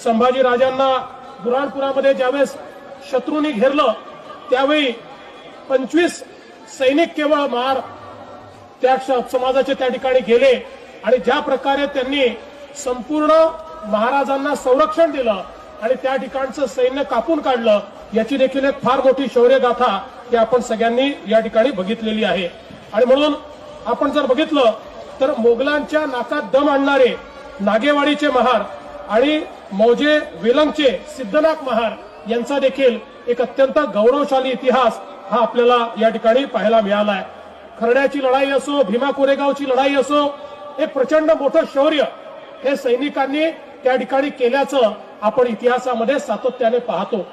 संभाजी राजांना बुऱ्हाणपुरामध्ये ज्यावेळेस शत्रूंनी घेरलं त्यावेळी 25 सैनिक केवळ महार त्या समाजाचे त्या ठिकाणी गेले आणि ज्या प्रकारे त्यांनी संपूर्ण महाराजांना संरक्षण दिलं आणि त्या ठिकाणचं सैन्य कापून काढलं याची देखील एक फार मोठी शौर्यगाथा ही आपण सगळ्यांनी या ठिकाणी बघितलेली आहे। आणि म्हणून आपण जर बघितलं तर मोगलांच्या नाकात दम आणणारे नागेवाडीचे महार आणि मौजे वेलंगचे सिद्धनाथ महार यांचा देखील एक अत्यंत गौरवशाली इतिहास हा आपल्याला या ठिकाणी पाहायला मिळाला आहे। खरड्याची लढाई असो, भीमा कोरेगावची लढाई असो, एक प्रचंड मोठं शौर्य हे सैनिकांनी त्या ठिकाणी केल्याचं आपण इतिहासामध्ये सातत्याने पाहतो।